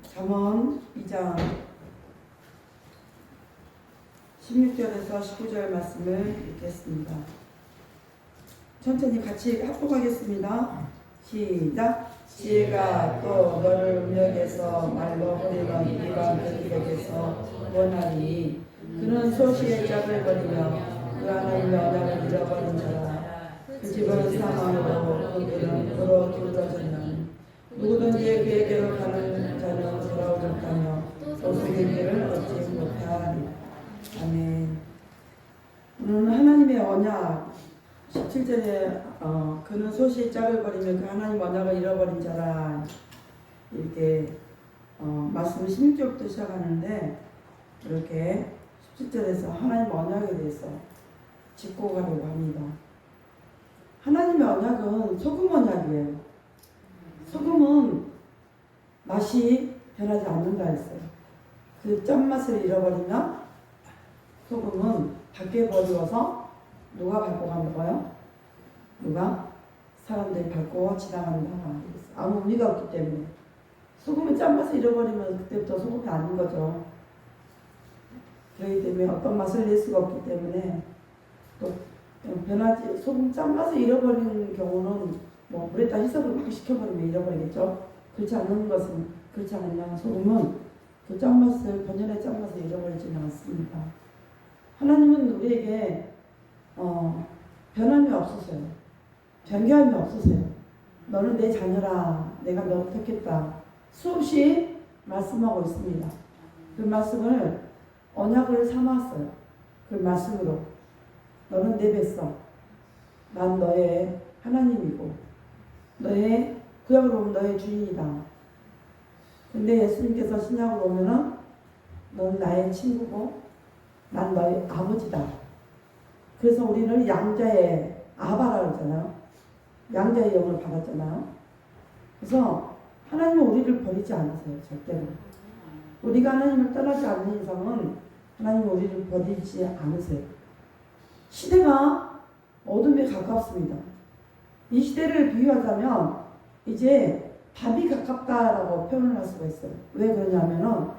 잠언 2장 16절에서 19절 말씀을 읽겠습니다. 천천히 같이 합독하겠습니다. 시작. 지혜가 또 너를 음역에서 말로 버리던 이방 그들에게서 원하리니 그는 소시의 짝을 버리며 그 하나님의 언약을 잃어버린 자라. 그 집은 사망으로 그들은 불어 둘러졌나니 누구든지 그에게로 가는 자는 돌아오지 못하며 또 속의 길을 얻지 못하리. 아멘. 오늘은 하나님의 언약 17절에 그는 소시의 짝을 버리면 그 하나님 언약을 잃어버린 자라 이렇게 말씀을 16절부터 시작하는데 이렇게 17절에서 하나님 언약에 대해서 짚고 가려고 합니다. 하나님의 언약은 소금 언약이에요. 소금은 맛이 변하지 않는다 했어요. 그 짠맛을 잃어버리면 소금은 밖에 버리워서 누가 밟고 가는 거예요? 누가? 사람들이 밟고 지나간다. 아무 의미가 없기 때문에. 소금의 짠맛을 잃어버리면 그때부터 소금이 아닌 거죠. 그렇기 때문에 어떤 맛을 낼 수가 없기 때문에 또 변하지, 소금 짠맛을 잃어버리는 경우는 뭐 물에다 희석을 막 시켜버리면 잃어버리겠죠. 그렇지 않는 것은, 그렇지 않으면 소금은 그 짠맛을, 본연의 짠맛을 잃어버리지는 않습니다. 하나님은 우리에게 변함이 없으세요. 변개함이 없으세요. 너는 내 자녀라. 내가 너를 택했다. 수없이 말씀하고 있습니다. 그 말씀을 언약을 삼았어요. 그 말씀으로 너는 내 뱃속, 난 너의 하나님이고 너의 구약으로 오면 너의 주인이다. 근데 예수님께서 신약으로 오면은 너는 나의 친구고 난 너의 아버지다. 그래서 우리는 양자의 아바라고 그러잖아요. 양자의 영을 받았잖아요. 그래서 하나님은 우리를 버리지 않으세요. 절대로. 우리가 하나님을 떠나지 않는 이상은 하나님은 우리를 버리지 않으세요. 시대가 어둠에 가깝습니다. 이 시대를 비유하자면 이제 밤이 가깝다라고 표현을 할 수가 있어요. 왜 그러냐면은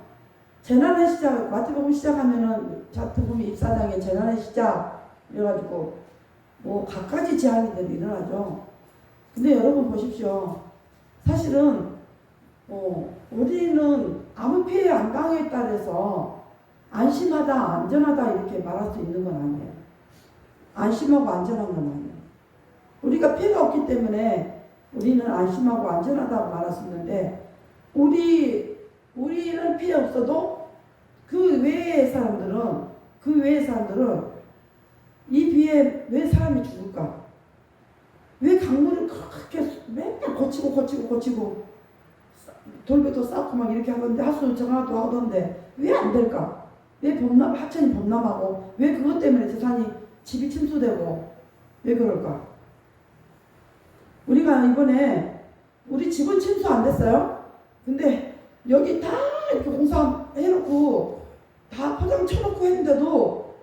재난의 시작, 마태복음 시작하면은 마태복음 24장에 재난의 시작 이래가지고 뭐 갖가지 재앙이들 일어나죠. 근데 여러분 보십시오. 사실은 우리는 아무 피해 안 당했다 해서 안심하다, 안전하다 이렇게 말할 수 있는 건 아니에요. 안심하고 안전한 건 아니에요. 우리가 피해가 없기 때문에 우리는 안심하고 안전하다고 말할 수 있는데 우리는 피해 없어도 그 외의 사람들은 이 비에 왜 사람이 죽을까? 왜 강물을 그렇게 맨날 거치고 돌배도 쌓고 막 이렇게 하던데 하수 정화도 하던데 왜 안 될까? 왜 하천이 범람하고 왜 그것 때문에 세상이 집이 침수되고 왜 그럴까? 우리가 이번에 우리 집은 침수 안 됐어요? 근데 여기 다 이렇게 공사해놓고 다 포장 쳐놓고 했는데도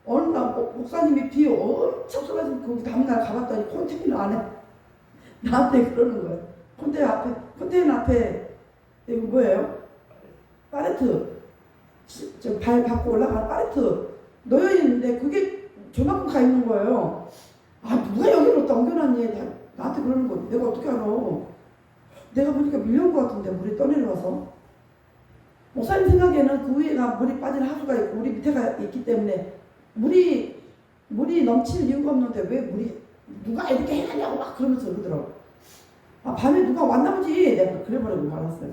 어느 날 목사님이 비 엄청 쏟아지고 거기 다음날 가봤더니 컨테이너 안에 나한테 그러는 거예요. 컨테이너 앞에 이거 뭐예요? 팔레트 발 받고 올라가는 팔레트 놓여 있는데 그게 저만큼 가 있는 거예요. 아 누가 여기로 옮겨놨니? 나한테 그러는 거 내가 어떻게 알아? 내가 보니까 밀려온 것 같은데 물이 떠내려와서 목사님 생각에는 그 위에가 물이 빠진 하수가 있고 우리 밑에가 있기 때문에 물이 넘칠 이유가 없는데 왜 물이 누가 이렇게 해놨냐고 막 그러면서 그러더라고. 아 밤에 누가 왔나 보지. 내가 그래버리고 말았어요.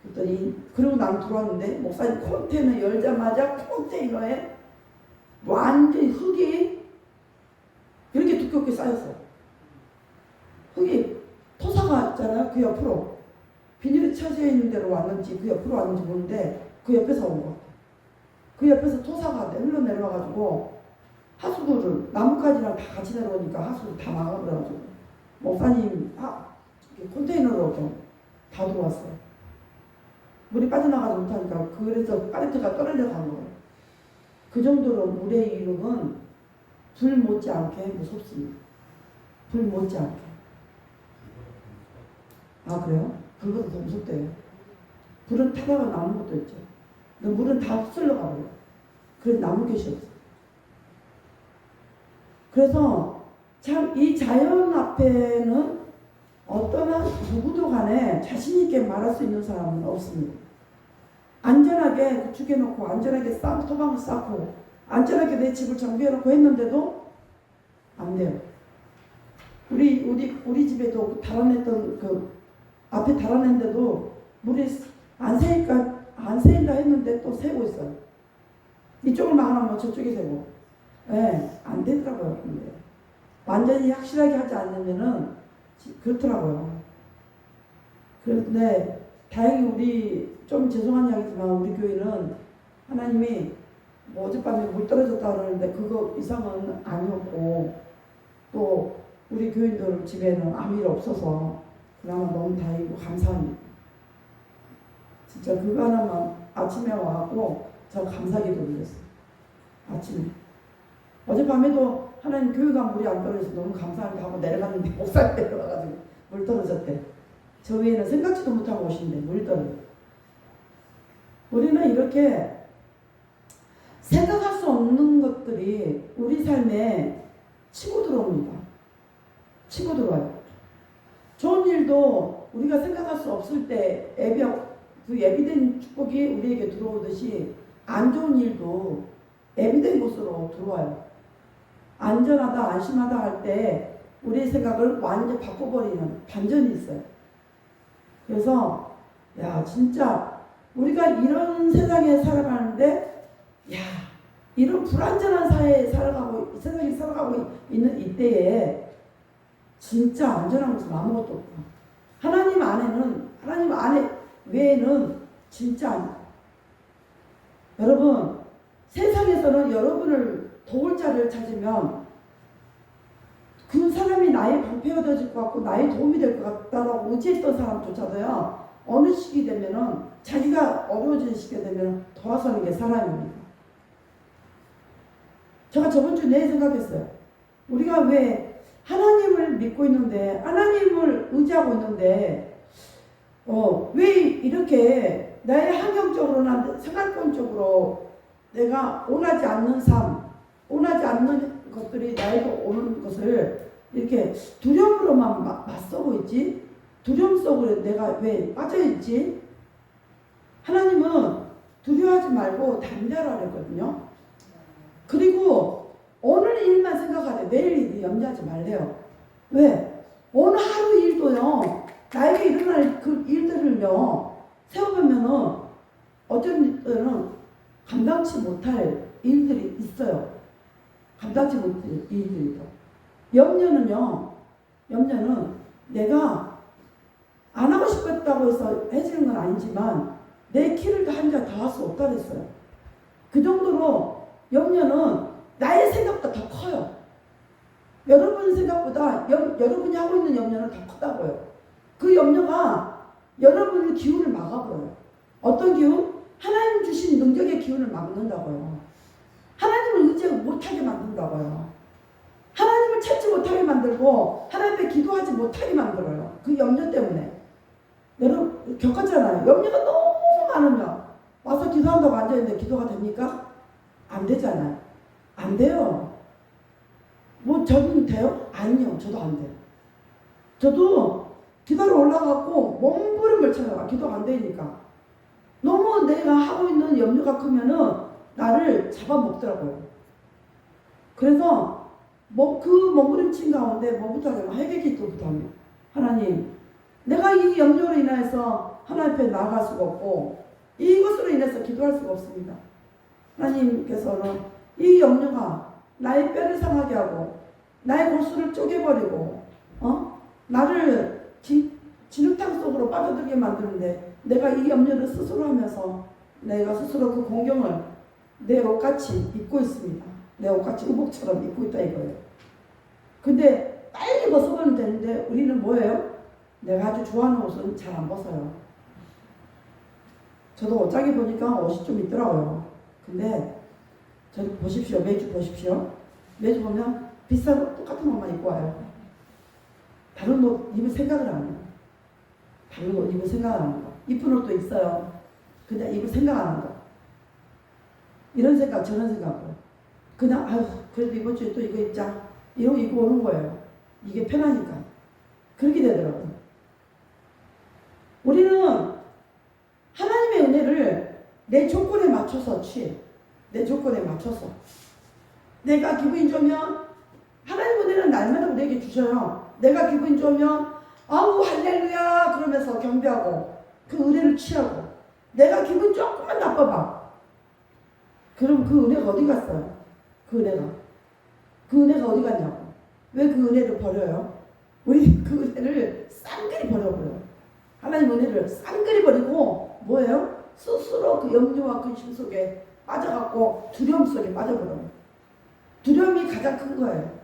그랬더니 그러고 난 들어왔는데 목사님 컨테이너 열자마자 컨테이너에 완전히 흙이 이렇게 두껍게 쌓였어요. 흙이 토사가 있잖아요. 그 옆으로 비닐이 쳐져 있는 대로 왔는지 그 옆으로 왔는지 모르는데 그 옆에서 온 것 같아요. 그 옆에서 토사가 흘러내려와가지고 하수구를 나뭇가지랑 다 같이 내려오니까 하수구 다 막아버려가지고 목사님 컨테이너로 다 들어왔어요. 물이 빠져나가지 못하니까 그래서 팔레트가 떨어져 간 거예요. 그 정도로 물의 위력은 불 못지않게 무섭습니다. 불 못지않게. 아 그래요? 불보다 더 무섭대요. 불은 타다가 남은 것도 있죠. 근데 물은 다 흡슬러 가고요. 그래서 남은 것이 없어요. 그래서 참 이 자연 앞에는 어떠한 누구도 간에 자신 있게 말할 수 있는 사람은 없습니다. 안전하게 구축해놓고 안전하게 토방을 쌓고 안전하게 내 집을 정비해놓고 했는데도 안 돼요. 우리 집에도 달아냈던 그 앞에 달아냈는데도 물이 안 새인다 했는데 또 새고 있어요. 이쪽을 막아놓으면 저쪽이 새고. 네, 안 되더라고요. 근데 완전히 확실하게 하지 않으면은 그렇더라고요. 그런데 다행히 우리 좀 죄송한 이야기지만 우리 교회는 하나님이 뭐 어젯밤에 물 떨어졌다 그러는데 그거 이상은 아니었고 또 우리 교인들 집에는 아무 일 없어서 그나마 너무 다행이고 감사합니다. 진짜 그거 하나만 아침에 와갖고 저 감사기도 드렸어요. 아침에. 어젯밤에도 하나님 교회가 물이 안 떨어져서 너무 감사합니다 하고 내려갔는데 목살 내려와가지고 물 떨어졌대. 저 위에는 생각지도 못한 곳인데 물 떨어져. 우리는 이렇게 생각할 수 없는 것들이 우리 삶에 치고 들어옵니다. 치고 들어와요. 좋은 일도 우리가 생각할 수 없을 때 예비된 축복이 우리에게 들어오듯이 안 좋은 일도 예비된 곳으로 들어와요. 안전하다, 안심하다 할 때 우리의 생각을 완전히 바꿔버리는 반전이 있어요. 그래서 야 진짜 우리가 이런 세상에 살아가는데 야 이런 불안전한 사회에 세상에 살아가고 있는 이때에 진짜 안전한 것은 아무것도 없다. 하나님 안에 외에는 진짜 아니다. 여러분 세상에서는 여러분을 도울 자를 찾으면 그 사람이 나의 방패가 되어질 것 같고 나의 도움이 될 것 같다라고 의지했던 사람조차도요 어느 시기 되면은 자기가 어려워지는 시기가 되면 돌아서는 게 사람입니다. 제가 저번 주에 내 생각했어요. 우리가 왜 하나님을 믿고 있는데 하나님을 의지하고 있는데 왜 이렇게 나의 환경적으로나 생활권적으로 내가 원하지 않는 삶, 원하지 않는 것들이 나에게 오는 것을 이렇게 두려움으로만 맞서고 있지? 두려움 속으로 내가 왜 빠져있지? 하나님은 두려워하지 말고 담대하라 그랬거든요. 그리고 오늘 일만 생각하되 내일 일이 염려하지 말래요. 왜? 오늘 하루 일도요. 나에게 일어날 그 일들을요. 세워보면은 어떤 때는 감당치 못할 일들이 있어요. 감당치 못할 일들이 있어. 염려는 내가 안 하고 싶었다고 해서 해지는 건 아니지만 내 키를 한자 다 할 수 없다 그랬어요. 그 정도로 염려는 나의 생각보다 더 커요. 여러분 생각보다 여러분이 하고 있는 염려는 더 크다고요. 그 염려가 여러분의 기운을 막아버려요. 어떤 기운? 하나님 주신 능력의 기운을 막는다고요. 하나님을 의지 못하게 만든다고요. 하나님을 찾지 못하게 만들고 하나님 앞에 기도하지 못하게 만들어요. 그 염려 때문에. 여러분 겪었잖아요. 염려가 너무 많으면 와서 기도한다고 앉아있는데 기도가 됩니까? 안 되잖아요. 안 돼요. 뭐 저는 돼요? 아니요. 저도 안 돼요. 저도 기도로 올라가고 몸부림을 쳐요. 기도가 안 되니까. 너무 내가 하고 있는 염려가 크면은 나를 잡아먹더라고요. 그래서 그 몸부림친 가운데 뭐부터 하냐면 회개기도부터 합니다. 하나님, 내가 이 염려로 인해서 하나님 앞에 나아갈 수가 없고 이것으로 인해서 기도할 수가 없습니다. 하나님께서는 이 염려가 나의 뼈를 상하게 하고 나의 골수를 쪼개버리고 나를 진흙탕 속으로 빠져들게 만드는데 내가 이 염려를 스스로 하면서 내가 스스로 그 공경을 내 옷같이 입고 있습니다. 내 옷같이 의복처럼 입고 있다 이거예요. 근데 빨리 벗어버리면 되는데 우리는 뭐예요? 내가 아주 좋아하는 옷은 잘 안 벗어요. 저도 옷장에 보니까 옷이 좀 있더라고요. 근데 저를 보십시오. 매주 보십시오. 매주 보면 비싼 옷 똑같은 옷만 입고 와요. 다른 옷 입을 생각을 안 해요. 다른 옷 입을 생각을 안 해요. 이쁜 옷도 있어요. 그냥 입을 생각 안 한다. 이런 생각 저런 생각 그냥 아유 그래도 이번 주에 또 이거 입자 이러고 입고 오는 거예요. 이게 편하니까. 그렇게 되더라고요. 우리는 하나님의 은혜를 내 조건에 맞춰서 취해. 내 조건에 맞춰서. 내가 기분이 좋으면 하나님 은혜는 날마다 우리에게 주셔요. 내가 기분이 좋으면 아우 할렐루야 그러면서 경배하고 그 은혜를 취하고 내가 기분 조금만 나빠봐. 그럼 그 은혜가 어디 갔어요? 그 은혜가 어디 갔냐고. 왜 그 은혜를 버려요? 우리 그 은혜를 쌍그리 버려버려요. 하나님 은혜를 쌍그리 버리고 뭐예요? 스스로 그 염려와 근심 속에 빠져갖고 두려움 속에 빠져버려요. 두려움이 가장 큰 거예요.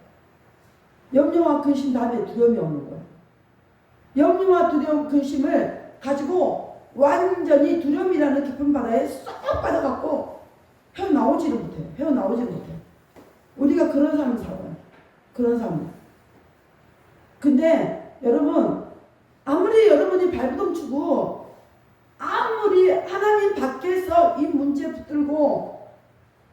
염려와 근심 다음에 두려움이 오는 거예요. 염려와 두려움, 근심을 가지고 완전히 두려움이라는 깊은 바다에 쏙 빠져갖고 헤어나오지를 못해. 우리가 그런 삶을 살아요. 그런 삶을. 근데 여러분 아무리 여러분이 발버둥 치고 아무리 하나님 밖에서 이 문제 붙들고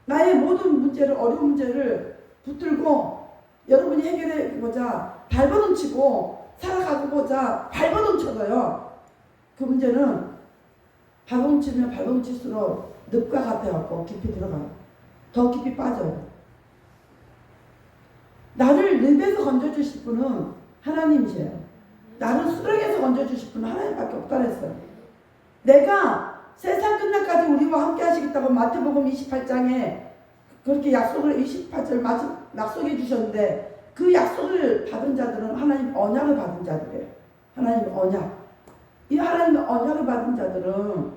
나의 모든 문제를 어려운 문제를 붙들고 여러분이 해결해보자 발버둥 치고 살아가고자 발버둥 쳐도요. 그 문제는 발버둥 치면 발버둥 칠수록 늪과 같아갖고 깊이 들어가요. 더 깊이 빠져요. 나를 늪에서 건져주실 분은 하나님이세요. 나를 수렁에서 건져주실 분은 하나님밖에 없다 그랬어요. 내가 세상 끝날까지 우리와 함께 하시겠다고 마태복음 28장에 그렇게 약속을 28절 약속해 주셨는데 그 약속을 받은 자들은 하나님 언약을 받은 자들이에요. 하나님 언약. 이 하나님의 언약을 받은 자들은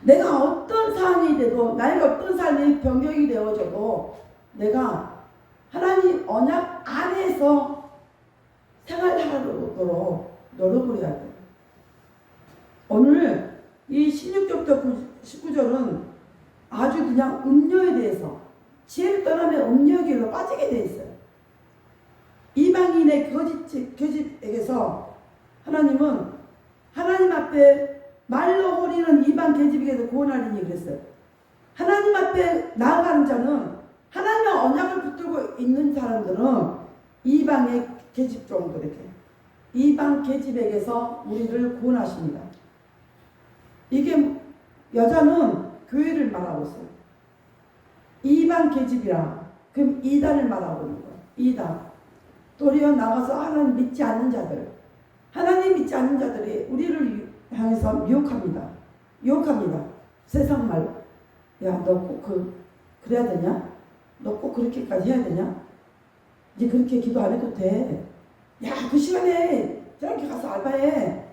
내가 어떤 사안이 되고 나에게 어떤 사안이 변경이 되어져도 내가 하나님 언약 안에서 생활하도록 노력을 해야 돼요. 오늘 이 16절부터 19절은 아주 그냥 음료에 대해서 지혜를 떠나면 음료의 길로 빠지게 돼 있어요. 이방인의 계집에게서 하나님은 하나님 앞에 말로 호리는 이방 계집에게서 구원하리니 그랬어요. 하나님 앞에 나아가는 자는 하나님의 언약을 붙들고 있는 사람들은 이방의 계집 종들에게 이방 계집에게서 우리를 구원하십니다. 이게 여자는 교회를 말하고 있어요. 이방 계집이라 그럼 이단을 말하고 있는 거예요. 이단. 도리어 나가서 하나님 믿지 않는 자들 하나님 믿지 않는 자들이 우리를 향해서 유혹합니다. 세상 말로 야 너 꼭 그래야 되냐? 너 꼭 그렇게까지 해야 되냐? 이제 그렇게 기도 안 해도 돼. 야 그 시간에 저렇게 가서 알바해.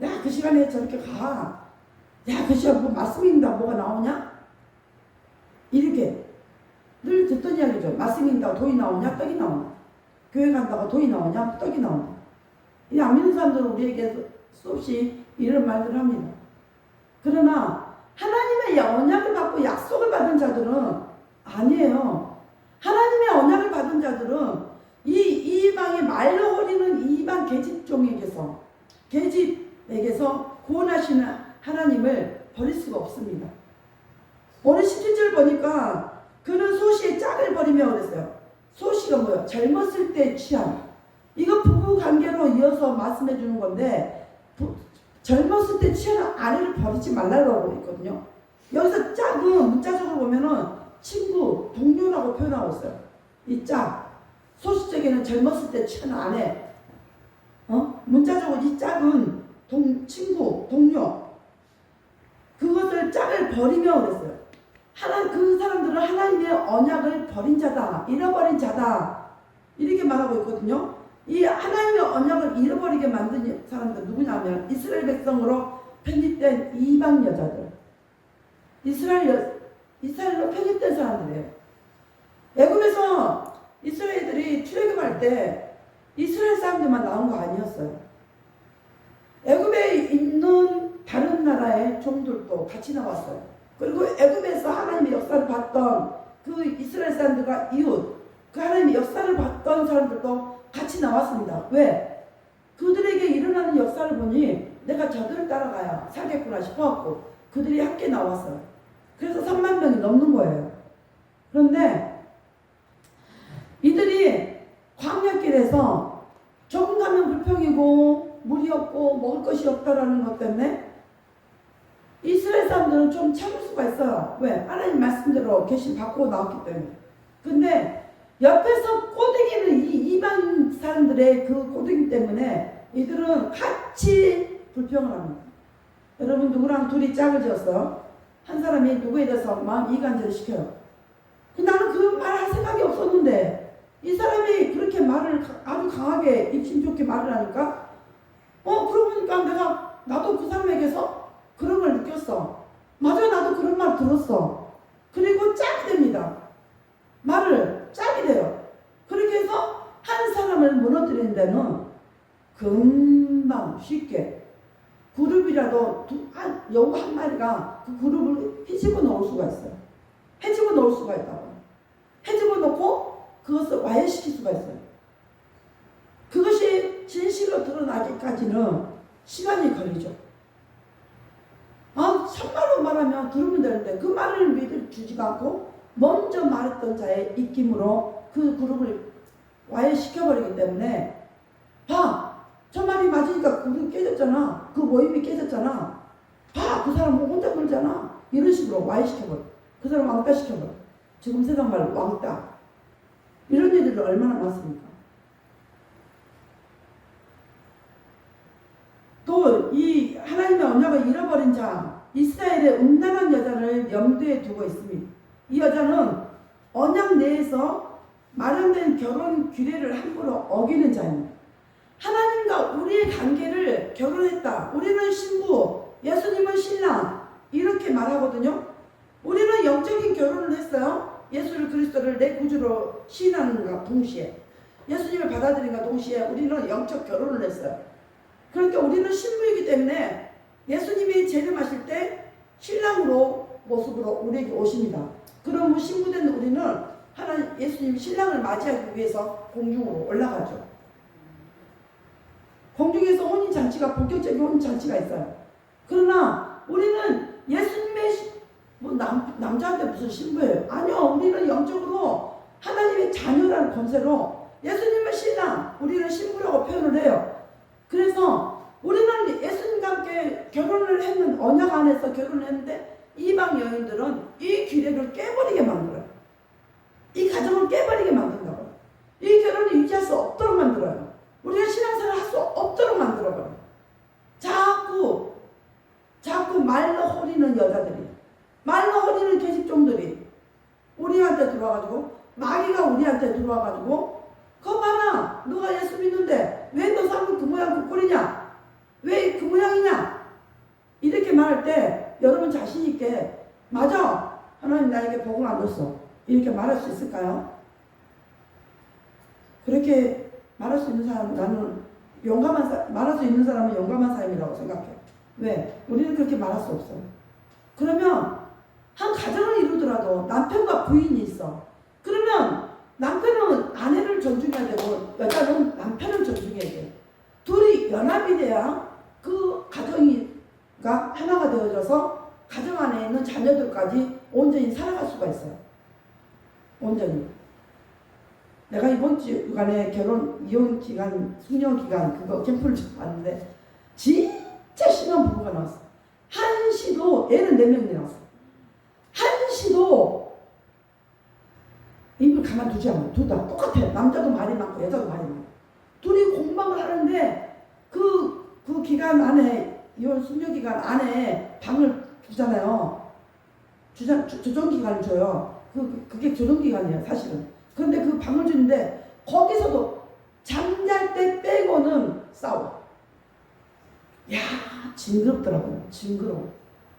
야 그 시간에 저렇게 가. 야 그 시간 뭐 말씀 읽는다 뭐가 나오냐? 이렇게 늘 듣던 이야기죠. 말씀 읽는다고 돈이 나오냐? 떡이 나오냐? 교회 간다고 돈이 나오냐? 떡이 나오냐? 이 안 믿는 사람들은 우리에게 수없이 이런 말들을 합니다. 그러나 하나님의 언약을 받고 약속을 받은 자들은 아니에요. 하나님의 언약을 받은 자들은 이방의 말로 호리는 이방 계집종에게서 구원하시는 하나님을 버릴 수가 없습니다. 오늘 17절 보니까 그는 소시의 짝을 버리며 그랬어요. 소시가 뭐예요? 젊었을 때 취함. 이거 부부 관계로 이어서 말씀해 주는 건데 젊었을 때 취한 아내를 버리지 말라고 있거든요. 여기서 짝은 문자적으로 보면은 친구, 동료라고 표현하고 있어요. 이 짝. 소시적에는 젊었을 때 취한 아내. 문자적으로 이 짝은 친구, 동료. 그것을 짝을 버리며 그랬어요. 그 사람들은 하나님의 언약을 버린 자다. 잃어버린 자다. 이렇게 말하고 있거든요. 이 하나님의 언약을 잃어버리게 만든 사람들 누구냐면 이스라엘 백성으로 편입된 이방 여자들. 이스라엘로 편입된 사람들이에요. 애굽에서 이스라엘들이 출애굽할 때 이스라엘 사람들만 나온 거 아니었어요. 애굽에 있는 다른 나라의 종들도 같이 나왔어요. 그리고 애굽에서 하나님의 역사를 봤던 그 이스라엘 사람들과 이웃, 그 하나님의 역사를 봤던 사람들도 같이 나왔습니다. 왜? 그들에게 일어나는 역사를 보니 내가 저들을 따라가야 살겠구나 싶어갖고 그들이 함께 나왔어요. 그래서 3만 명이 넘는 거예요. 그런데 이들이 광야길에서 조금 가면 불평이고 물이 없고 먹을 것이 없다라는 것 때문에 이스라엘 사람들은 좀 참을 수가 있어요. 왜? 하나님 말씀대로 계신 받고 나왔기 때문에. 근데 옆에서 꼬드기는 이 이방 사람들의 그 꼬드기 때문에 이들은 같이 불평을 합니다. 여러분 누구랑 둘이 짝을 지었어요? 한 사람이 누구에 대해서 마음 이간질을 시켜요. 나는 그 말 할 생각이 없었는데 이 사람이 그렇게 말을 아주 강하게 입심 좋게 말을 하니까 그러고 보니까 나도 그 사람에게서 그런 걸 느꼈어. 맞아, 나도 그런 말 들었어. 그리고 짝이 됩니다. 말을 짝이 돼요. 그렇게 해서 한 사람을 무너뜨리는 데는 금방 쉽게 그룹이라도 여우 한 마리가 그 그룹을 헤집어 놓을 수가 있어요. 헤집어 놓을 수가 있다고. 헤집어 놓고 그것을 와해시킬 수가 있어요. 그것이 진실로 드러나기까지는 시간이 걸리죠. 참말로 말하면 들으면 되는데 그 말을 믿어주지가 않고 먼저 말했던 자의 입김으로 그 그룹을 와해시켜버리기 때문에 저 말이 맞으니까 그룹이 깨졌잖아. 그 모임이 깨졌잖아. 그 사람 혼자 놀잖아. 이런 식으로 와해시켜버려. 그 사람 왕따 시켜버려. 지금 세상 말로 왕따. 이런 일들이 얼마나 많습니까? 또 이 하나님의 언약을 잃어버린 자, 이스라엘의 음란한 여자를 염두에 두고 있습니다. 이 여자는 언약 내에서 마련된 결혼 규례를 함부로 어기는 자입니다. 하나님과 우리의 관계를 결혼했다. 우리는 신부, 예수님은 신랑 이렇게 말하거든요. 우리는 영적인 결혼을 했어요. 예수를 그리스도를 내 구주로 시인하는가 동시에 예수님을 받아들인가 동시에 우리는 영적 결혼을 했어요. 그러니까 우리는 신부이기 때문에 예수님이 재림하실 때 신랑으로 모습으로 우리에게 오십니다. 그럼 신부된 우리는 하나님 예수님 신랑을 맞이하기 위해서 공중으로 올라가죠. 공중에서 혼인잔치가 본격적인 혼인잔치가 있어요. 그러나 우리는 예수님의 남자한테 무슨 신부예요? 아니요. 우리는 영적으로 하나님의 자녀라는 권세로 예수님의 신랑, 우리는 신부라고 표현을 해요. 그래서 우리는 예수님과 함께 결혼을 했는 언약 안에서 결혼을 했는데 이방 여인들은 이 규례를 깨버리게 만들어요. 이 가정을 깨버리게 만든다고요. 이 결혼을 유지할 수 없도록 만들어요. 우리가 신앙생활을 할 수 없도록 만들어버려요. 자꾸 말로 호리는 여자들이, 말로 호리는 계집종들이 우리한테 들어와가지고 마귀가 우리한테 들어와가지고 그거 봐라, 너가 예수 믿는데 왜 너 삶은 그 모양 그 꼴이냐, 왜 그 모양이냐 이렇게 말할 때 여러분 자신있게 맞아, 하나님 나에게 복을 안 줬어 이렇게 말할 수 있을까요? 그렇게 말할 수 있는 사람, 나는 말할 수 있는 사람은 용감한 사람이라고 생각해. 왜? 우리는 그렇게 말할 수 없어요. 그러면 한 가정을 이루더라도 남편과 부인이 있어. 그러면 남편은 아내를 존중해야 되고 여자는 남편을 존중해야 돼. 둘이 연합이 돼야 그 가정이가 하나가 되어져서 가정 안에 있는 자녀들까지 온전히 살아갈 수가 있어요. 온전히. 내가 이번 주간에 이혼 기간, 숙녀 기간 그거 캠프를 좀 봤는데 진짜 심한 부부가 나왔어. 한시도 애는 4명이 나왔어. 한시도 입을 가만두지 않아. 둘 다 똑같아. 남자도 말이 많고 여자도 말이 많고. 둘이 공방을 하는데 그 기간 안에, 이혼 숙녀 기간 안에 방을 주잖아요. 조정 기간을 줘요. 그게 조정 기간이에요, 사실은. 그런데 그 방을 주는데 거기서도 잠잘 때 빼고는 싸워. 야, 징그럽더라고요. 징그러워.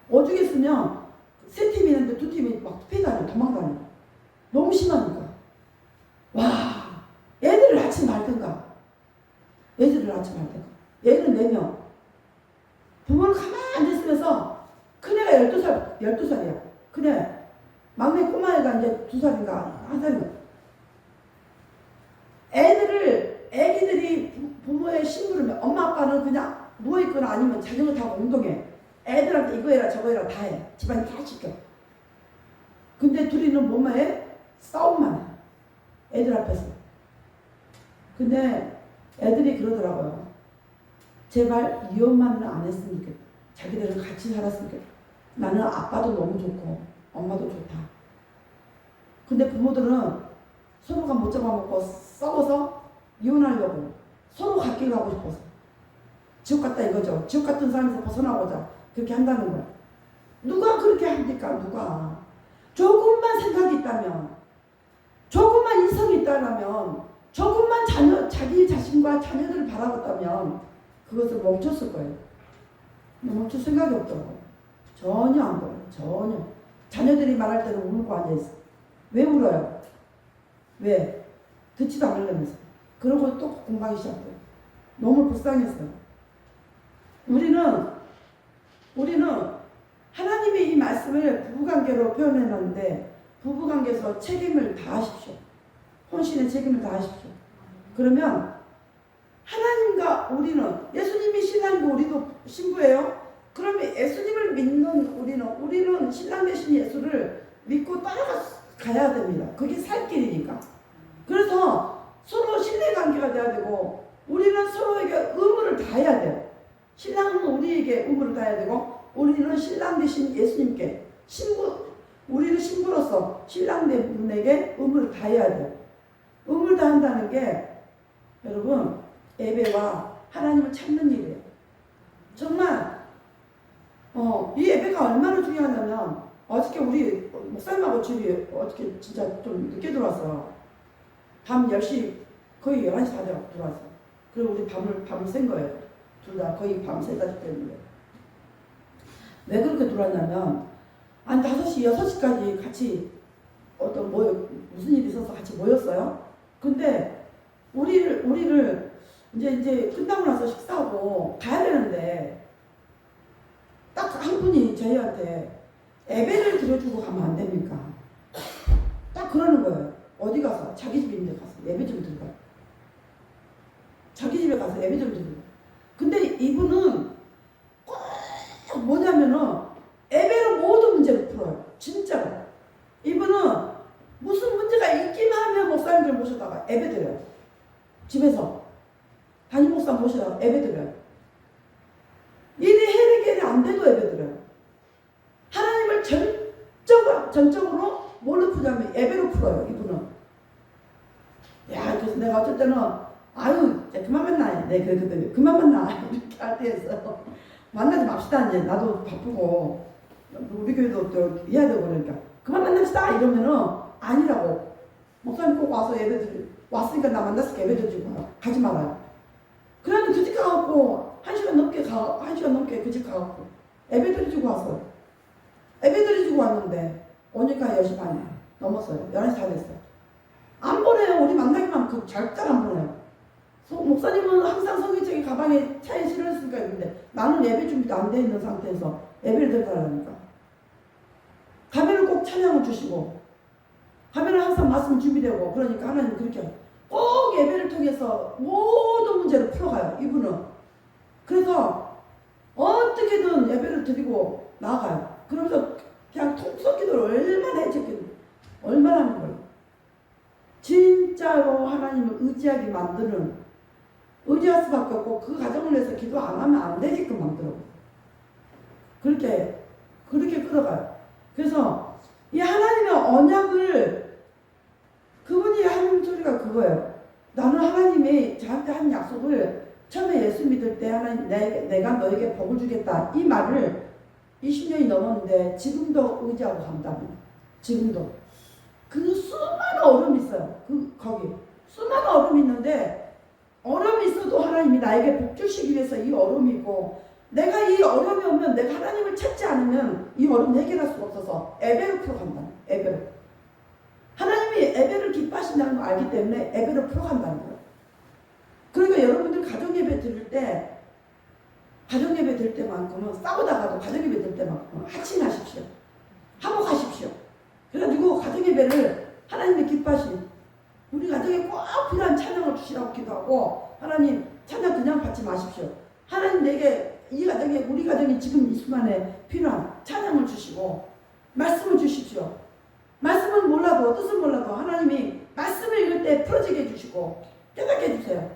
오죽했으면 3팀이 있는데 2팀이 막 피다녀, 도망다녀. 너무 심하니까. 와, 애들을 낳지 말든가. 애들을 낳지 말든가. 애는 4명. 부모는 가만히 있으면서 큰애가 12살이야. 큰애. 막내 꼬마애가 이제 2살인가 1살인가. 애기들이 부모의 심부름에 엄마 아빠는 그냥 누워있거나 아니면 자전거 타고 운동해. 애들한테 이거 해라 저거 해라 다 해. 집안 다 시켜. 근데 둘이는 뭐만 해? 싸움만 해. 애들 앞에서. 근데 애들이 그러더라고요. 제발 이혼만은 안 했으면 좋겠다. 자기들은 같이 살았으면 좋겠다. 나는 아빠도 너무 좋고 엄마도 좋다. 근데 부모들은 서로가 못 잡아먹고 싸워서 이혼하려고 서로 갓길 가고 싶어서 지옥 같다 이거죠. 지옥 같은 삶에서 벗어나고자 그렇게 한다는 거야. 누가 그렇게 합니까? 누가. 조금만 생각이 있다면, 조금만 이성이 있다면, 조금만 자기 자신과 자녀들을 바라봤다면 그것을 멈췄을 거예요. 멈출 생각이 없더라고요. 전혀 안 그래요. 전혀. 자녀들이 말할 때는 울고 앉아있어. 왜 울어요? 왜? 듣지도 않으려면서. 그러고 또 공부하기 시작해요. 너무 불쌍했어요. 우리는 하나님의 이 말씀을 부부관계로 표현해놨는데 부부관계에서 책임을 다하십시오. 혼신의 책임을 다하십시오. 그러면 하나님과 우리는 예수님이 신랑이고 우리도 신부예요. 그러면 예수님을 믿는 우리는 신랑 되신 예수를 믿고 따라가야 됩니다. 그게 살 길이니까. 그래서 서로 신뢰관계가 돼야 되고 우리는 서로에게 의무를 다해야 돼요. 신랑은 우리에게 의무를 다해야 되고 우리는 신랑 되신 예수님께 우리는 신부로서 신랑 된 분에게 의무를 다해야 돼요. 의무를 다한다는 게 여러분 예배와 하나님을 찾는 일이에요. 정말 이 예배가 얼마나 중요하냐면 어저께 우리 목사님하고 집이 어저께 진짜 좀 늦게 들어왔어. 밤 10시 거의 11시 다 들어왔어. 그리고 우리 밤을 샌 거예요. 둘 다 거의 밤 새다시 됐는데 왜 그렇게 들어왔냐면 한 5시 6시까지 같이 무슨 일이 있어서 같이 모였어요. 근데 우리를 이제 끝나고 나서 식사하고 가야 되는데 딱 한 분이 저희한테 예배를 드려주고 가면 안 됩니까? 딱 그러는 거예요. 어디 가서 자기 집인데 가서 예배 좀 드려. 자기 집에 가서 예배 좀 드려. 근데 이분은 꼭 뭐냐면은 예배로 모든 문제를 풀어요. 진짜로. 이분은 무슨 문제가 있기만 하면 목사님들 모셔다가 예배 드려요. 집에서 담임 목사 모셔다가 예배 드려요. 일이 해결이 안 돼도 예배 드려요. 하나님을 전적으로 뭘로 푸냐면 예배로 풀어요. 이분은. 야, 그래서 내가 어쩔 때는 아유 그만 만나. 네 그랬거든요. 그만 만나 이렇게 할 때였어. 만나지 맙시다. 이제 나도 바쁘고 우리 교회도 또 해야 되고 그러니까 그만 만납시다 이러면은 아니라고. 목사님 꼭 와서 왔으니까 나 만났으니까 예배 드리고 가지 말아요. 그러면 그 집 가갖고 1시간 넘게 그 집 가갖고 예배 드리고 왔어요. 예배 드리고 왔는데 오니까 10시 반에 넘었어요. 11시 다 됐어요. 안 보내요. 우리 만나기만 절대 안 보내요. 목사님은 항상 성경책이 가방에 차에 실었으니까 있는데 나는 예배 준비도 안 돼 있는 상태에서 예배를 드리라니까. 가면은 꼭 찬양을 주시고 가면은 항상 말씀 준비되고 그러니까 하나님 그렇게 꼭 예배를 통해서 모든 문제를 풀어가요. 이분은. 그래서 어떻게든 예배를 드리고 나아가요. 그러면서 그냥 통속기도를 얼마나 해줬겠는데 얼마나 하는 거예요. 진짜로 하나님을 의지하게 만드는 의지할 수밖에 없고 그 과정을 위해서 기도 안 하면 안 되게끔 만들어. 그렇게 끌어가요. 그래서 이 하나님의 언약을 그분이 하는 소리가 그거예요. 나는 하나님이 저한테 한 약속을 처음에 예수 믿을 때 하나님 내가 너에게 복을 주겠다 이 말을 20년이 넘었는데 지금도 의지하고 간답니다. 지금도 그 수많은 어려움이 있어요. 거기 수많은 어려움이 있는데 어려움이 있어도 하나님이 나에게 복 주시기 위해서 이 어려움이 있고 내가 이 어려움이 오면 내가 하나님을 찾지 않으면 이 어려움 해결할 수가 없어서 예배로 풀어간다. 예배로. 하나님이 예배를 기뻐하신다는 걸 알기 때문에 예배로 풀어간다는 거예요. 그러니까 여러분들 가정예배 드릴 때만큼은 싸우다가도 가정예배 드릴 때만큼은 하친하십시오. 화목하십시오. 그래가지고 가정예배를 하나님이 기뻐하시는 우리 가정에 꼭 필요한 찬양을 주시라고 기도하고 하나님 찬양 그냥 받지 마십시오. 하나님 내게 이 가정에 우리 가정에 지금 이 순간에 필요한 찬양을 주시고 말씀을 주십시오. 말씀은 몰라도 뜻은 몰라도 하나님이 말씀을 읽을 때 풀어지게 해주시고 깨닫게 해주세요.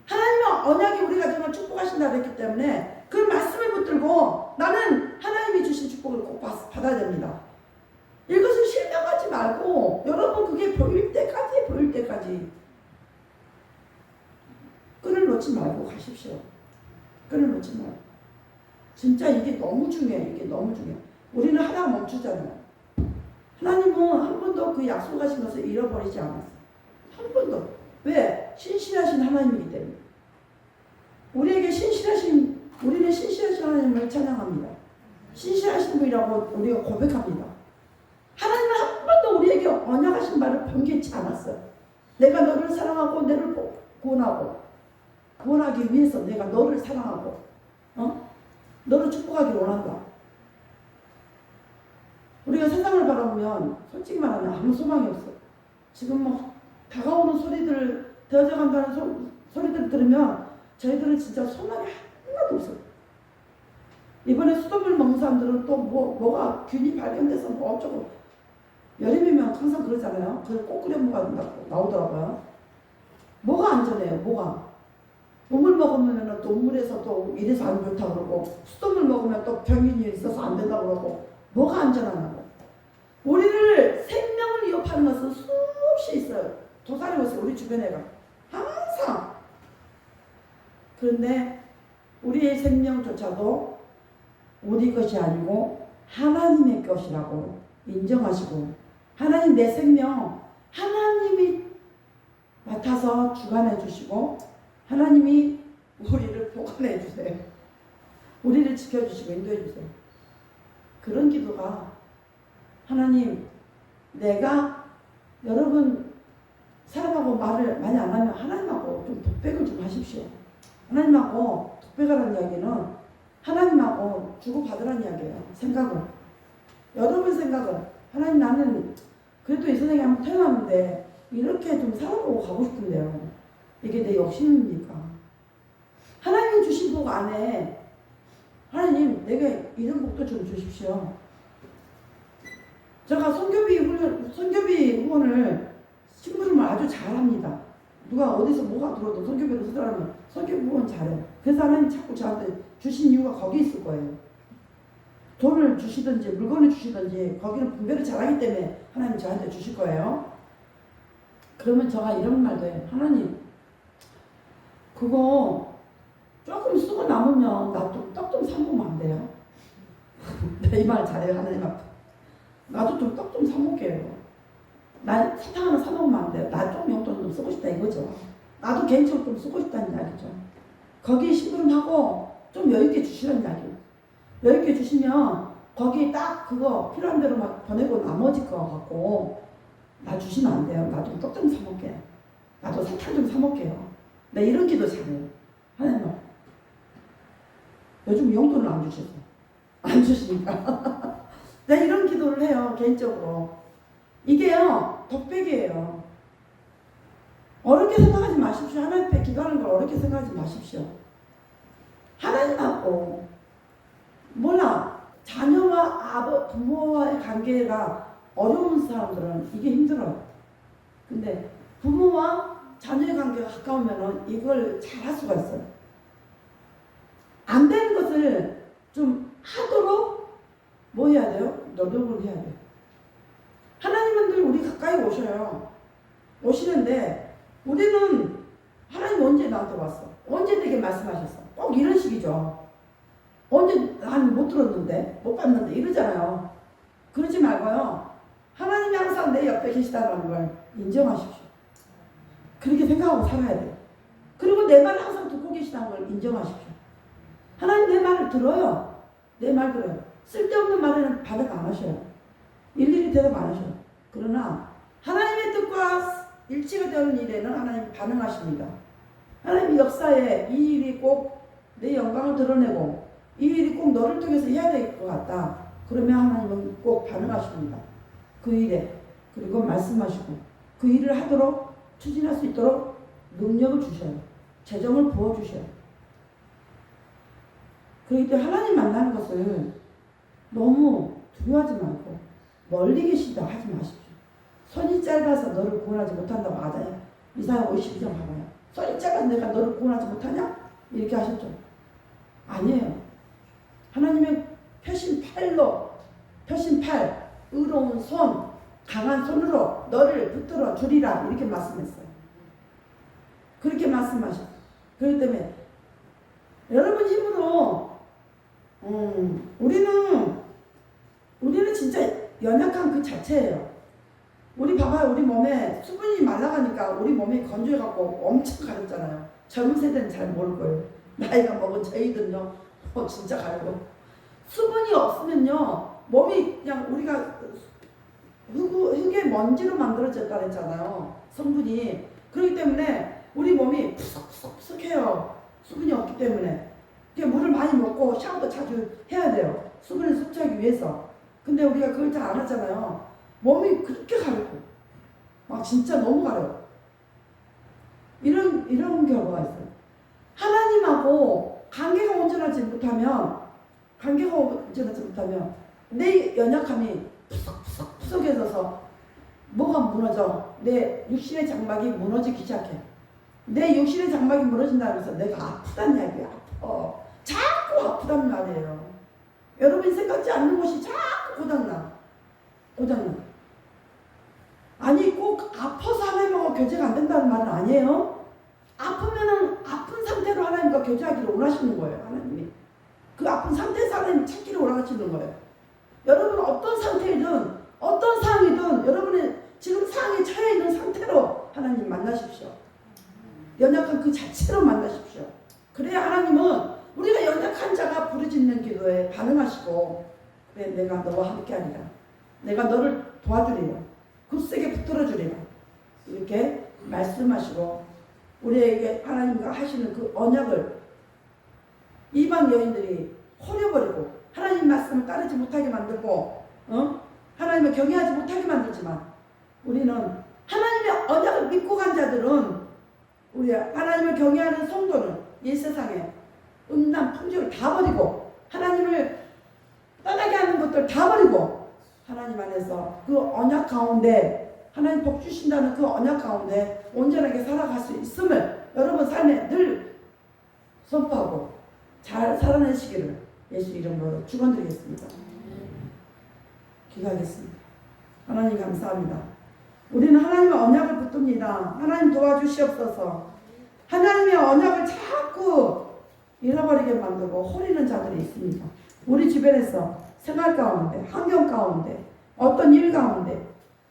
하나님은 언약이 우리 가정을 축복하신다 그랬기 때문에 그 말씀을 붙들고 나는 하나님이 주신 축복을 꼭 받아야 됩니다. 이것을 실명하지 말고 여러분 그게 보일 때까지 끈을 놓지 말고 가십시오. 끈을 놓지 말고. 진짜 이게 너무 중요해. 이게 너무 중요해. 우리는 하다가 멈추잖아요. 하나님은 한 번도 그 약속하신 것을 잃어버리지 않았어요. 한 번도. 왜? 신실하신 하나님이기 때문에. 우리는 신실하신 하나님을 찬양합니다. 신실하신 분이라고 우리가 고백합니다. 하나님은 한 번도 우리에게 언약하신 말을 변개치 않았어요. 내가 너를 사랑하고 너를 구원하기 위해서 내가 너를 사랑하고 너를 축복하기 원한다. 우리가 세상을 바라보면 솔직히 말하면 아무 소망이 없어. 지금 뭐 다가오는 소리들 되어져간다는 소리들 들으면 저희들은 진짜 소망이 하나도 없어요. 이번에 수돗물 먹는 사람들은 또 뭐가 균이 발견돼서 뭐 어쩌고 여름이면 항상 그러잖아요. 그래서 꼭 끓여 먹어야 된다고 나오더라고요. 뭐가 안전해요? 뭐가? 우물 먹으면 또 우물에서 또 이래서 안 좋다 그러고 수돗물 먹으면 또 병균이 있어서 안 된다 그러고 뭐가 안전하냐고. 우리를 생명을 위협하는 것은 수없이 있어요. 도사리고 있어요. 우리 주변에가 항상. 그런데 우리의 생명조차도 우리 것이 아니고 하나님의 것이라고 인정하시고 하나님 내 생명 하나님이 맡아서 주관해 주시고 하나님이 우리를 보관해 주세요. 우리를 지켜주시고 인도해 주세요. 그런 기도가 하나님 내가 여러분 사람하고 말을 많이 안 하면 하나님하고 좀 독백을 좀 하십시오. 하나님하고 독백하라는 이야기는 하나님하고 주고받으라는 이야기예요. 생각은 여러분 생각은 하나님 나는 그래도 이 세상에 한번 태어났는데 이렇게 좀 살아보고 가고 싶은데요. 이게 내 욕심입니까? 하나님 주신 복 안에 하나님 내게 이런 복도 좀 주십시오. 제가 선교비 후원을 심부름을 아주 잘합니다. 누가 어디서 뭐가 들어도 선교비를 쓰더라면 선교비 후원 잘해요. 그래서 하나님 자꾸 저한테 주신 이유가 거기 있을 거예요. 돈을 주시든지 물건을 주시든지 거기는 분별을 잘하기 때문에 하나님 저한테 주실 거예요. 그러면 제가 이런 말도 해요. 하나님 그거 조금 쓰고 남으면 나 좀 떡 좀 사먹으면 안 돼요? 나 이 말 잘해요. 하나님 앞에. 나도 좀 떡 좀 사먹게요. 나 사탕 하나 사먹으면 안 돼요? 나 좀 용돈 좀 쓰고 싶다 이거죠. 나도 개인적으로 좀 쓰고 싶다는 이야기죠. 거기 심부름하고 좀 여유있게 주시라는 이야기예요. 여유있게 주시면 거기 딱 그거 필요한 대로 막 보내고 나머지 거 갖고 나 주시면 안 돼요. 나도 떡 좀 사먹게. 나도 사탕 좀 사먹게요. 나 이런 기도 잘해요. 하나님 요즘 용돈을 안 주셔서 안 주시니까 내가 이런 기도를 해요. 개인적으로 이게요 독백이에요. 어렵게 생각하지 마십시오. 하나님 앞에 기도하는 걸 어렵게 생각하지 마십시오. 하나님하고 몰라 자녀와 부모와의 관계가 어려운 사람들은 이게 힘들어요. 근데 부모와 자녀의 관계가 가까우면 이걸 잘할 수가 있어요. 안 되는 것을 좀 하도록 뭐 해야 돼요? 노력을 해야 돼요. 하나님은 늘 우리 가까이 오셔요. 오시는데 우리는 하나님 언제 나한테 왔어? 언제 내게 말씀하셨어? 꼭 이런 식이죠. 언제 난 못 들었는데 못 봤는데 이러잖아요. 그러지 말고요. 하나님이 항상 내 옆에 계시다는 걸 인정하십시오. 그렇게 생각하고 살아야 돼요. 그리고 내 말을 항상 듣고 계시다는 걸 인정하십시오. 하나님 내 말을 들어요. 내 말 들어요. 쓸데없는 말에는 반응 안 하셔요. 일일이 대답 안 하셔요. 그러나 하나님의 뜻과 일치가 되는 일에는 하나님 반응하십니다. 하나님의 역사에 이 일이 꼭 내 영광을 드러내고 이 일이 꼭 너를 통해서 해야 될 것 같다. 그러면 하나님은 꼭 반응하십니다. 그 일에. 그리고 말씀하시고 그 일을 하도록 추진할 수 있도록 능력을 주셔요. 재정을 부어주셔요. 그렇기 때문에 하나님 만나는 것을 너무 두려워하지 말고 멀리 계시다 하지 마십시오. 손이 짧아서 너를 구원하지 못한다고 맞아요. 이사야 52장 봐봐요. 손이 짧아서 내가 너를 구원하지 못하냐? 이렇게 하셨죠. 아니에요. 하나님의 표신팔, 의로운 손, 강한 손으로 너를 붙들어 주리라 이렇게 말씀했어요. 그렇게 말씀하셨어요. 그렇기 때문에 여러분 힘으로 우리는 진짜 연약한 그 자체예요. 우리 봐봐요. 우리 몸에 수분이 말라가니까 우리 몸이 건조해갖고 엄청 가렵잖아요. 젊은 세대는 잘 모를 거예요. 나이가 먹은 저희들은요, 진짜 가려워. 수분이 없으면요, 몸이 그냥 우리가 흙의 먼지로 만들어졌다 그랬잖아요. 성분이. 그렇기 때문에 우리 몸이 푸석푸석해요. 수분이 없기 때문에. 물을 많이 먹고 샤워도 자주 해야 돼요. 수분을 섭취하기 위해서. 근데 우리가 그걸 잘 안 하잖아요. 몸이 그렇게 가렵고 막 진짜 너무 가려워. 이런 결과가 있어요. 하나님하고 관계가 온전하지 못하면 내 연약함이 푸석푸석해져서 뭐가 무너져? 내 육신의 장막이 무너지기 시작해. 내 육신의 장막이 무너진다면서 내가 아프단 이야기야. 자꾸 아프단 말이에요. 여러분이 생각지 않는 것이 자꾸 고장나. 아니 꼭 아파서 하나님하고 교제가 안 된다는 말은 아니에요. 아프면은 아픈 상태로 하나님과 교제하기를 원하시는 거예요. 하나님이 그 아픈 상태에서 하나님 찾기를 원하시는 거예요. 여러분 어떤 상태이든 어떤 상황이든 여러분의 지금 상황에 처해 있는 상태로 하나님 만나십시오. 연약한 그 자체로 만나십시오. 그래야 하나님은 우리가 연약한 자가 부르짖는 기도에 반응하시고, 그래 내가 너와 함께하리라, 내가 너를 도와주리라, 굳세게 붙들어주리라 이렇게 말씀하시고 우리에게 하나님과 하시는 그 언약을 이방 여인들이 버려버리고 하나님 말씀을 따르지 못하게 만들고 하나님을 경외하지 못하게 만들지만, 우리는 하나님의 언약을 믿고 간 자들은, 우리 하나님을 경외하는 성도는 이 세상에 음란 풍조를 다 버리고 하나님을 떠나게 하는 것들 다 버리고 하나님 안에서 그 언약 가운데, 하나님 복 주신다는 그 언약 가운데 온전하게 살아갈 수 있음을 여러분 삶에 늘 선포하고 잘 살아내시기를 예수 이름으로 축원드리겠습니다. 기도하겠습니다. 하나님 감사합니다. 우리는 하나님의 언약을 붙듭니다. 하나님 도와주시옵소서. 하나님의 언약을 자꾸 잃어버리게 만들고 허리는 자들이 있습니다. 우리 주변에서 생활 가운데, 환경 가운데, 어떤 일 가운데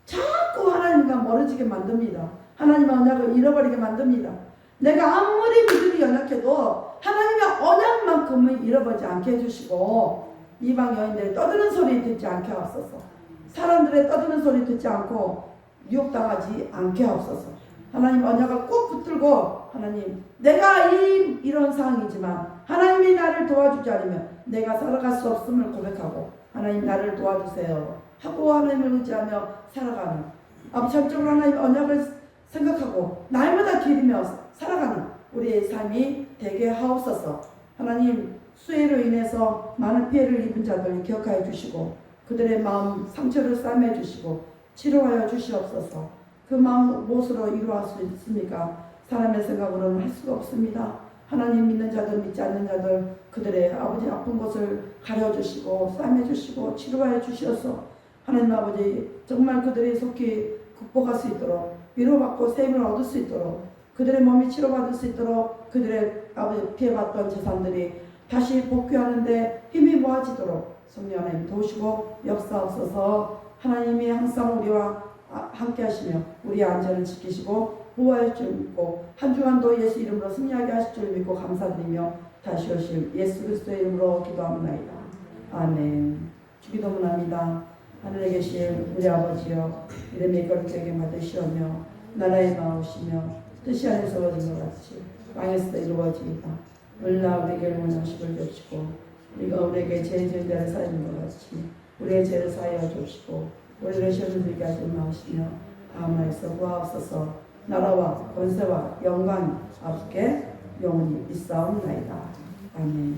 자꾸 하나님과 멀어지게 만듭니다. 하나님의 언약을 잃어버리게 만듭니다. 내가 아무리 믿음이 연약해도 하나님의 언약만큼은 잃어버리지 않게 해주시고, 이방 여인들의 떠드는 소리 듣지 않게 하옵소서. 사람들의 떠드는 소리 듣지 않고 유혹당하지 않게 하옵소서. 하나님 언약을 꼭 붙들고, 하나님 내가 이런 상황이지만 하나님이 나를 도와주지 않으면 내가 살아갈 수 없음을 고백하고, 하나님 나를 도와주세요 하고 하나님을 의지하며 살아가는, 아버지 전적으로 하나님 언약을 생각하고 날마다 기리며 살아가는 우리의 삶이 되게 하옵소서. 하나님 수해로 인해서 많은 피해를 입은 자들 기억하여 주시고 그들의 마음 상처를 싸매 주시고 치료하여 주시옵소서. 그 마음 무엇으로 이루어할 수 있습니까? 사람의 생각으로는 할 수가 없습니다. 하나님 믿는 자들 믿지 않는 자들 그들의 아버지 아픈 것을 가려주시고 싸매주시고 치료하여 주시어서 하나님 아버지 정말 그들이 속히 극복할 수 있도록 위로받고 세임을 얻을 수 있도록 그들의 몸이 치료받을 수 있도록 그들의 아버지 피해봤던 재산들이 다시 복귀하는데 힘이 모아지도록 성령 하나님 도우시고 역사하옵소서. 하나님이 항상 우리와 함께 하시며 우리의 안전을 지키시고 보호할 줄 믿고 한 주간도 예수 이름으로 승리하게 하실 줄 믿고 감사드리며 다시 오실 예수 그리스도의 이름으로 기도합니다. 아멘. 주기도문 합니다. 하늘에 계신 우리 아버지여, 이름이 거룩하게 받으시오며 나라의 마음이시며 뜻이 하늘에서 이루어진 것 같이 땅에서도 이루어지이다. 오늘날 우리에게 원하시고 주시고 우리가 우리에게 죄 지은 자를 사하는 것 같이 우리의 죄를 사하여 주시고 우리를 시험에 들게 하지 마시며 아무에서 구하옵소서. 나라와 권세와 영광이 아버지께 영원히 있사옵나이다. 아멘.